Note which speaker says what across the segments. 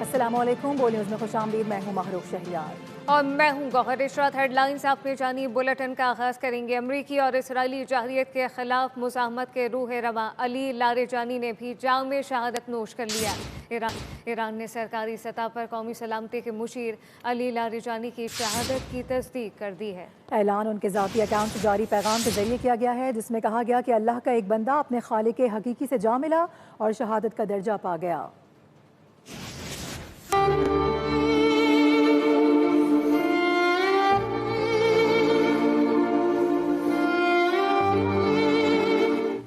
Speaker 1: السلام علیکم، بول نیوز میں خوش آمدید۔ میں ہوں محروف شہریار
Speaker 2: اور میں ہوں گوہر اشرت۔ ہیڈ لائنز آپ نے جانی، بلیٹن کا آغاز کریں گے۔ امریکی اور اسرائیلی جارحیت کے خلاف مزاحمت کے روح رواں علی لاریجانی نے بھی جام شہادت نوش کر لیا۔ ایران نے سرکاری سطح پر قومی سلامتی کے مشیر علی لاریجانی کی شہادت کی تصدیق کر دی ہے۔
Speaker 1: اعلان ان کے ذاتی اکاؤنٹ سے جاری پیغام کے ذریعے کیا گیا ہے، جس میں کہا گیا کہ اللہ کا ایک بندہ اپنے خالق حقیقی سے جا ملا اور شہادت کا درجہ پا گیا۔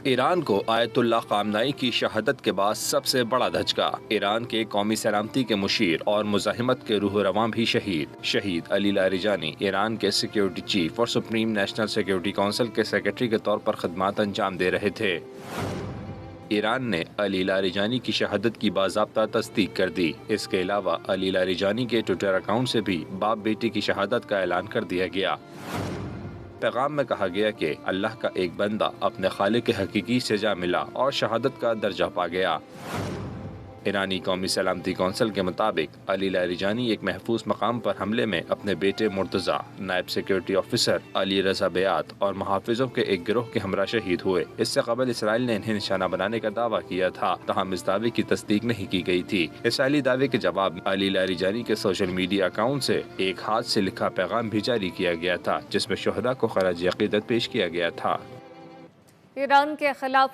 Speaker 3: ایران کو آیت اللہ خامنائی کی شہادت کے بعد سب سے بڑا دھچکا۔ ایران کے قومی سلامتی کے مشیر اور مزاحمت کے روح رواں بھی شہید علی لاریجانی ایران کے سیکیورٹی چیف اور سپریم نیشنل سیکیورٹی کونسل کے سیکریٹری کے طور پر خدمات انجام دے رہے تھے۔ ایران نے علی لاریجانی کی شہادت کی باضابطہ تصدیق کر دی۔ اس کے علاوہ علی لاریجانی کے ٹویٹر اکاؤنٹ سے بھی باپ بیٹی کی شہادت کا اعلان کر دیا گیا۔ پیغام میں کہا گیا کہ اللہ کا ایک بندہ اپنے خالق حقیقی سے جا ملا اور شہادت کا درجہ پا گیا۔ ایرانی قومی سلامتی کونسل کے مطابق علی لاریجانی ایک محفوظ مقام پر حملے میں اپنے بیٹے مرتضیٰ، نائب سیکیورٹی آفیسر علی رضا بیات اور محافظوں کے ایک گروہ کے ہمراہ شہید ہوئے۔ اس سے قبل اسرائیل نے انہیں نشانہ بنانے کا دعویٰ کیا تھا، تاہم اس دعوے کی تصدیق نہیں کی گئی تھی۔ اسرائیلی دعوے کے جواب میں علی لاریجانی کے سوشل میڈیا اکاؤنٹ سے ایک ہاتھ سے لکھا پیغام بھی جاری کیا گیا تھا، جس میں شہداء کو خراج عقیدت پیش کیا گیا تھا۔
Speaker 2: ایران کے خلاف